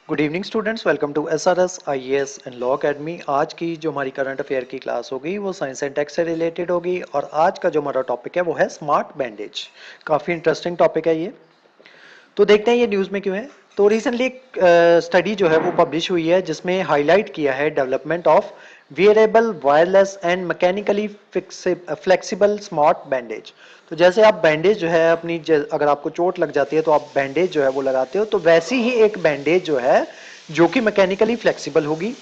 Good evening students, welcome to SRS IAS and law academy. आज की जो हमारी करंट अफेयर की क्लास होगी वो साइंस एंड टेक से रिलेटेड होगी और आज का जो हमारा टॉपिक है वो है स्मार्ट बैंडेज। काफ़ी इंटरेस्टिंग टॉपिक है ये। तो देखते हैं ये न्यूज़ में क्यों है। तो रिसेंटली एक स्टडी जो है वो पब्लिश हुई है जिसमें हाईलाइट किया है development of wearable wireless and mechanically flexible smart bandage. तो जैसे आप बैंडेज जो है अपनी अगर आपको चोट लग जाती है तो आप बैंडेज जो है वो लगाते हो, तो वैसी ही एक बैंडेज जो है जो कि मैकेनिकली फ्लेक्सिबल होगी,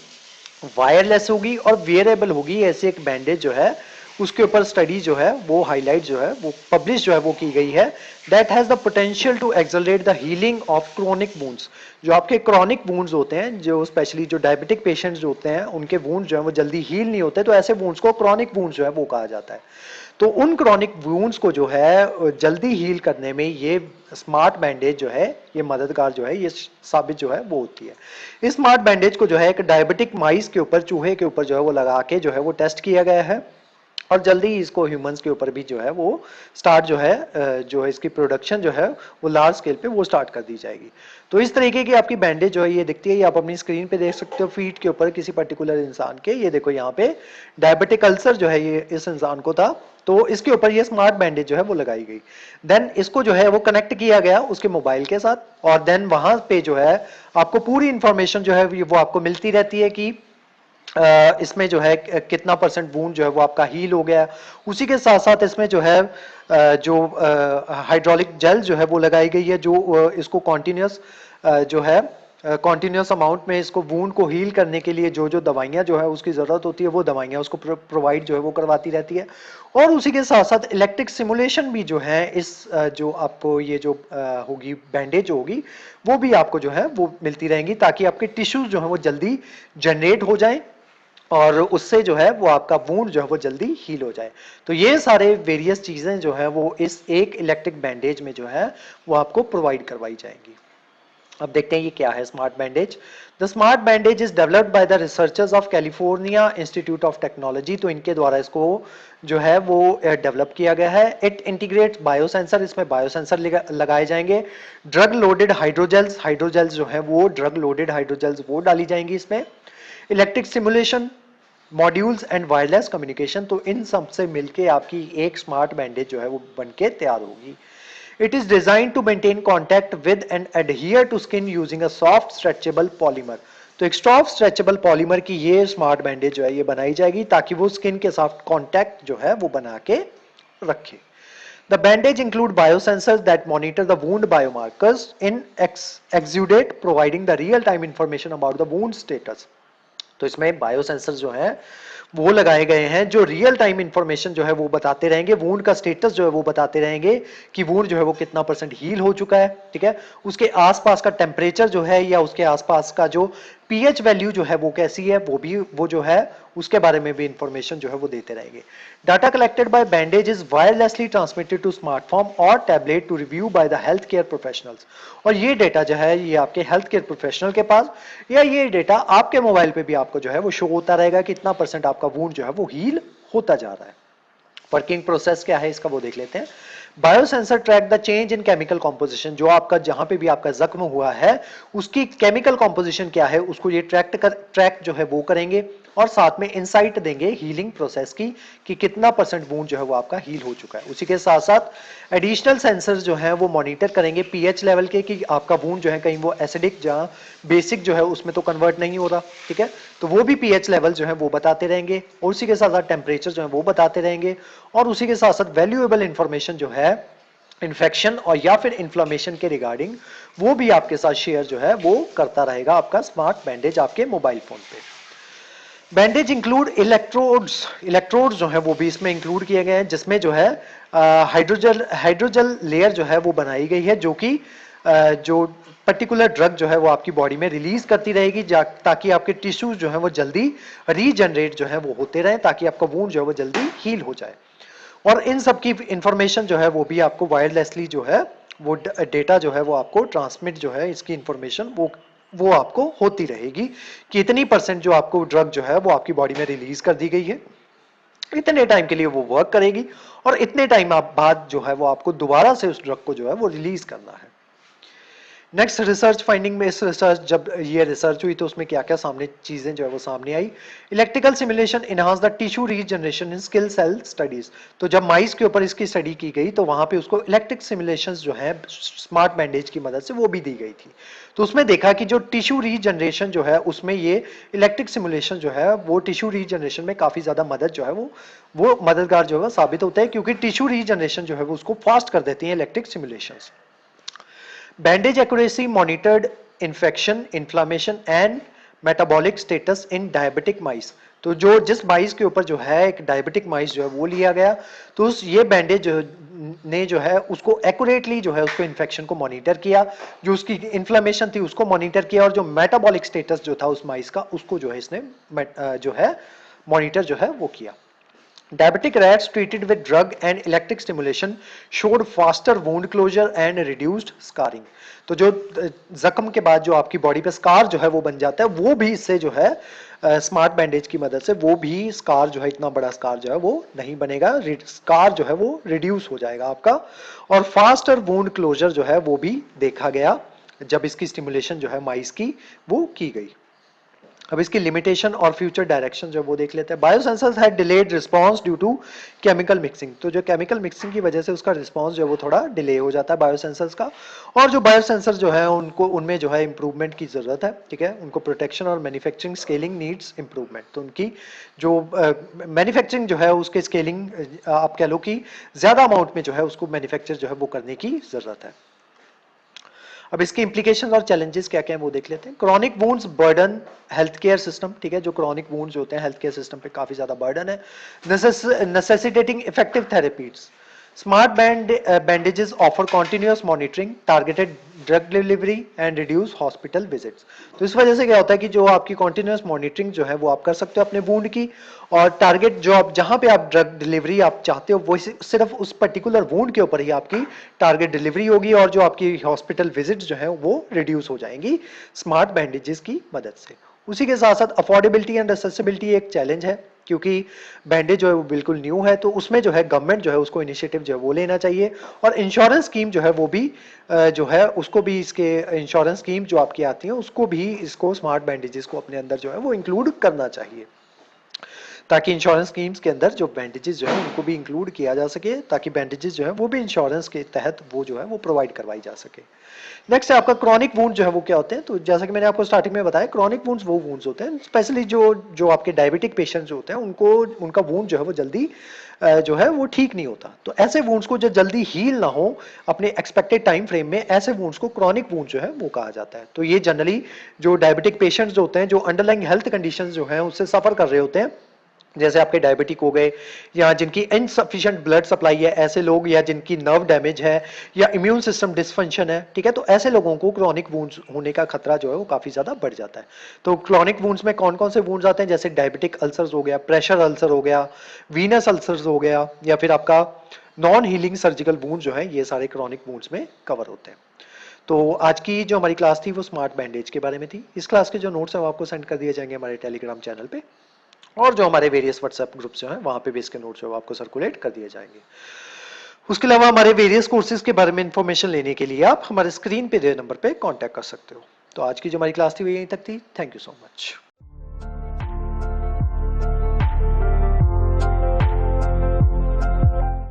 वायरलेस होगी और वेयरेबल होगी, ऐसी एक बैंडेज जो है उसके ऊपर स्टडी जो है वो हाईलाइट जो है वो पब्लिश जो है वो की गई है। That has the potential to accelerate the healing of chronic wounds. जो आपके क्रॉनिक वुंड्स होते हैं, जो स्पेशली जो डायबिटिक पेशेंट्स जो होते हैं उनके वुंड्स जो है वो जल्दी हील नहीं होते, तो ऐसे वुंड्स को क्रॉनिक वुंड्स जो है वो कहा जाता है। तो उन क्रॉनिक वुंड्स को जो है जल्दी हील करने में ये स्मार्ट बैंडेज जो है ये मददगार जो है ये साबित जो है वो होती है। इस स्मार्ट बैंडेज को जो है एक डायबिटिक माइस के ऊपर, चूहे के ऊपर जो है वो लगा के जो है वो टेस्ट किया गया है और जल्दी ही इसको ह्यूमंस के ऊपर भी जो है वो स्टार्ट जो है इसकी प्रोडक्शन जो है वो लार्ज स्केल पे वो स्टार्ट कर दी जाएगी। तो इस तरीके की आपकी बैंडेज जो है ये दिखती है, ये आप अपनी स्क्रीन पे देख सकते हो फीट के ऊपर किसी पर्टिकुलर इंसान के। ये देखो यहाँ पे डायबिटिक अल्सर जो है ये इस इंसान को था, तो इसके ऊपर ये स्मार्ट बैंडेज जो है वो लगाई गई। देन इसको जो है वो कनेक्ट किया गया उसके मोबाइल के साथ और देन वहां पे जो है आपको पूरी इंफॉर्मेशन जो है वो आपको मिलती रहती है कि इसमें जो है कितना परसेंट वूंड जो है वो आपका हील हो गया। उसी के साथ साथ इसमें जो है जो हाइड्रोलिक जेल जो है वो लगाई गई है, जो इसको कॉन्टिन्यूस जो है कॉन्टिन्यूस अमाउंट में इसको वूंड को हील करने के लिए जो जो दवाइयाँ जो है उसकी ज़रूरत होती है वो दवाइयाँ उसको प्रोवाइड जो है वो करवाती रहती है। और उसी के साथ साथ इलेक्ट्रिक सिमुलेशन भी जो है इस जो आपको ये जो होगी बैंडेज होगी वो भी आपको जो है वो मिलती रहेंगी, ताकि आपके टिश्यूज जो है वो जल्दी जनरेट हो जाए और उससे जो है वो आपका वूंड जो है वो जल्दी हील हो जाए। तो ये सारे वेरियस चीजें जो है वो इस एक इलेक्ट्रिक बैंडेज में जो है वो आपको प्रोवाइड करवाई जाएंगी। अब देखते हैं ये क्या है smart bandage. The smart bandage is developed by the researchers of California institute of technology. तो इनके द्वारा इसको जो है वो डेवलप किया गया है। इट इंटीग्रेट्स बायोसेंसर, इसमें बायोसेंसर लगाए जाएंगे। ड्रग लोडेड हाइड्रोजेल्स, हाइड्रोजेल्स जो है वो ड्रग लोडेड हाइड्रोजेल्स वो डाली जाएंगी इसमें। Electric simulation, modules and wireless communication, तो इन सब से मिलके आपकी एक स्मार्ट बैंडेज जो है वो बनके तैयार होगी। It is design to maintain contact with and adhere to skin using a soft stretchable polymer. तो एक सॉफ्ट स्ट्रेचेबल पॉलीमर की ये स्मार्ट बैंडेज जो है ये बनाई जाएगी ताकि वो स्किन के साथ कॉन्टैक्ट जो है वो बना के रखे। The bandage include biosensors that monitor the wound biomarkers in exudate, providing the real-time information about the wound status. तो इसमें बायोसेंसर जो है वो लगाए गए हैं जो रियल टाइम इंफॉर्मेशन जो है वो बताते रहेंगे, वूंड का स्टेटस जो है वो बताते रहेंगे कि वूंड जो है वो कितना परसेंट हील हो चुका है। ठीक है, उसके आसपास का टेम्परेचर जो है या उसके आसपास का जो पीएच वैल्यू जो है वो कैसी है वो जो है उसके बारे में भी इंफॉर्मेशन जो है वो देते रहेंगे। Data collected by bandage is wirelessly transmitted to smartphone और tablet to review by the health care professionals. और ये डेटा जो है ये आपके हेल्थ केयर प्रोफेशनल के पास या ये डेटा आपके मोबाइल पे भी आपको जो है वो शो होता रहेगा कि इतना परसेंट आपका वूंड जो है वो हील होता जा रहा है। वर्किंग प्रोसेस क्या है इसका वो देख लेते हैं। Biosensor track the change in chemical composition, जो आपका जहां पे भी आपका जख्म हुआ है उसकी केमिकल कॉम्पोजिशन क्या है उसको ये ट्रैक जो है वो करेंगे और साथ में इंसाइट देंगे हीलिंग प्रोसेस की कि कितना परसेंट वूंड जो है वो आपका हील हो चुका है। उसी के साथ साथ एडिशनल सेंसर्स जो है वो मॉनिटर करेंगे पीएच लेवल के कि आपका वूंड जो है कहीं वो एसिडिक जहां बेसिक जो है उसमें तो कन्वर्ट नहीं हो रहा। ठीक है, तो वो भी पीएच लेवल जो है वो बताते रहेंगे और उसी के साथ साथ टेम्परेचर जो है वो बताते रहेंगे और उसी के साथ साथ वैल्यूएबल इंफॉर्मेशन जो है इन्फेक्शन और या फिर इन्फ्लामेशन के रिगार्डिंग वो भी आपके साथ शेयर जो है वो करता रहेगा आपका स्मार्ट बैंडेज आपके मोबाइल फोन पे। बैंडेज इंक्लूड इलेक्ट्रोड्स, इलेक्ट्रोड्स जो है वो भी इसमें इंक्लूड किए गए हैं जिसमें जो है हाइड्रोजल लेयर जो है वो बनाई गई है जो कि जो पर्टिकुलर ड्रग जो है वो आपकी बॉडी में रिलीज करती रहेगी ताकि आपके टिश्यूज जो है वो जल्दी रीजनरेट जो है वो होते रहे ताकि आपका वूंड जो है वो जल्दी हील हो जाए। और इन सब की इंफॉर्मेशन जो है वो भी आपको वायरलेसली जो है वो डेटा जो है वो आपको ट्रांसमिट जो है इसकी इंफॉर्मेशन वो आपको होती रहेगी कि इतनी परसेंट जो आपको ड्रग जो है वो आपकी बॉडी में रिलीज कर दी गई है, इतने टाइम के लिए वो वर्क करेगी और इतने टाइम आप बाद जो है वो आपको दोबारा से उस ड्रग को जो है वो रिलीज करना है। नेक्स्ट रिसर्च फाइंडिंग में, इस रिसर्च जब ये रिसर्च हुई तो उसमें क्या क्या सामने चीजें जो है वो सामने आई। Electrical simulation enhance the tissue regeneration in skin cell studies. तो जब माइस के ऊपर इसकी स्टडी की गई तो वहां पे उसको इलेक्ट्रिक सिमुलेशन जो है स्मार्ट बैंडेज की मदद से वो भी दी गई थी। तो उसमें देखा कि जो टिश्यू रीजनरेशन जो है उसमें ये इलेक्ट्रिक सिमुलेशन जो है वो टिश्यू रीजनरेशन में काफी ज्यादा मदद जो है वो मददगार जो है साबित होता है, क्योंकि टिश्यू रीजनरेशन जो है वो उसको फास्ट कर देती है electric simulations. Bandage accuracy monitored infection, inflammation and metabolic status in diabetic mice। तो जो जिस माइस के ऊपर जो है एक डायबिटिक माइस जो है वो लिया गया, तो उस ये बैंडेज ने जो है उसको एक्यूरेटली जो है उसको इन्फेक्शन को मॉनिटर किया, जो उसकी इन्फ्लेमेशन थी उसको मॉनिटर किया, और जो मेटाबॉलिक स्टेटस जो था उस माइस का उसको जो है इसने जो है मॉनिटर जो है वो किया। Diabetic rats treated with drug and electric stimulation showed faster wound closure and reduced scarring। तो जो जख्म के बाद जो आपकी बॉडी पे स्कार जो है वो बन जाता है, वो भी इससे जो है स्मार्ट बैंडेज की मदद से वो भी स्कार जो है, इतना बड़ा स्कार जो है वो नहीं बनेगा, स्कार जो है वो रिड्यूस हो जाएगा आपका। और फास्टर वुंड क्लोजर जो है वो भी देखा गया जब इसकी स्टिमुलेशन जो है माइस की वो की गई। अब इसकी लिमिटेशन और फ्यूचर डायरेक्शन जो वो देख लेते हैं। Biosensors had delayed response due to chemical mixing. तो जो केमिकल मिक्सिंग की वजह से उसका रिस्पांस जो है वो थोड़ा डिले हो जाता है बायोसेंसर्स का। और जो बायोसेंसर जो है उनको उनमें जो है इंप्रूवमेंट की जरूरत है, ठीक है, उनको प्रोटेक्शन और मैन्युफैक्चरिंग स्केलिंग नीड्स इंप्रूवमेंट। तो उनकी जो मैन्युफैक्चरिंग जो है उसके स्केलिंग आप कह लो कि ज्यादा अमाउंट में जो है उसको मैन्युफैक्चर जो है वो करने की जरूरत है। अब इसके इंप्लीकेशंस और चैलेंजेस क्या क्या है वो देख लेते हैं। Chronic wounds burden health care system, ठीक है, जो क्रॉनिक वुंड्स होते हैं हेल्थ केयर सिस्टम पे काफी ज्यादा बर्डन है। Necessitating effective therapies. Smart bandages offer continuous monitoring, targeted drug delivery and reduce hospital visits। तो इस वजह से क्या होता है कि जो आपकी continuous monitoring जो है वो आप कर सकते हो अपने वुंड की, और टारगेट जो आप जहां पे आप ड्रग डिलीवरी आप चाहते हो वो सिर्फ उस पर्टिकुलर वुंड के ऊपर ही आपकी टारगेट डिलीवरी होगी, और जो आपकी हॉस्पिटल विजिट जो है वो रिड्यूस हो जाएंगी स्मार्ट बैंडेजेस की मदद से। उसी के साथ साथ अफोर्डेबिलिटी एंड एक्सेसिबिलिटी एक चैलेंज है, क्योंकि बैंडेज जो है वो बिल्कुल न्यू है, तो उसमें जो है गवर्नमेंट जो है उसको इनिशिएटिव जो है वो लेना चाहिए, और इंश्योरेंस स्कीम जो है वो भी जो है उसको भी इसके इंश्योरेंस स्कीम जो आपकी आती है उसको भी इसको स्मार्ट बैंडेजेस को अपने अंदर जो है वो इंक्लूड करना चाहिए, ताकि इंश्योरेंस स्कीम्स के अंदर जो बैंडेजेस जो है उनको भी इंक्लूड किया जा सके, ताकि बैंडेजेस जो है वो भी इंश्योरेंस के तहत वो जो है वो प्रोवाइड करवाई जा सके। नेक्स्ट है आपका क्रॉनिक वुंड जो है वो क्या होते हैं। तो जैसा कि मैंने आपको स्टार्टिंग में बताया, क्रॉनिक वुंड्स वो वुंड्स होते हैं स्पेशली जो आपके डायबिटिक पेशेंट्स होते हैं उनको उनका वुंड जो है वो जल्दी जो है वो ठीक नहीं होता। तो ऐसे वुंड्स को जो जल्दी हील ना हो अपने एक्सपेक्टेड टाइम फ्रेम में, ऐसे वुंड्स को क्रॉनिक वुंड जो है वो कहा जाता है। तो ये जनरली जो डायबिटिक पेशेंट्स होते हैं, जो अंडरलाइंग हेल्थ कंडीशंस जो हैं उससे सफर कर रहे होते हैं, जैसे आपके डायबिटिक हो गए, या जिनकी इनसफिशिएंट ब्लड सप्लाई है ऐसे लोग, या जिनकी नर्व डैमेज है, या इम्यून सिस्टम डिसफंक्शन है, ठीक है, तो ऐसे लोगों को क्रॉनिक वुंड्स होने का खतरा जो है वो काफी ज्यादा बढ़ जाता है। तो क्रॉनिक वुंड्स में कौन कौन से वुंड्स आते हैं, जैसे डायबिटिक अल्सर्स हो गया, प्रेशर अल्सर हो गया, वीनस अल्सर्स हो गया, या फिर आपका नॉन हीलिंग सर्जिकल वुंड जो है, ये सारे क्रॉनिक वुंड्स में कवर होते हैं। तो आज की जो हमारी क्लास थी वो स्मार्ट बैंडेज के बारे में थी। इस क्लास के जो नोट्स है वो आपको सेंड कर दिए जाएंगे हमारे टेलीग्राम चैनल पे, और जो हमारे वेरियस व्हाट्सएप ग्रुप्स जो हैं वहां पे भी इसके नोट्स जो आपको सर्कुलेट कर दिए जाएंगे। उसके अलावा हमारे वेरियस कोर्सेज के बारे में इंफॉर्मेशन लेने के लिए आप हमारे स्क्रीन पे दिए नंबर पे कांटेक्ट कर सकते हो। तो आज की जो हमारी क्लास थी वो यहीं तक थी। Thank you so much.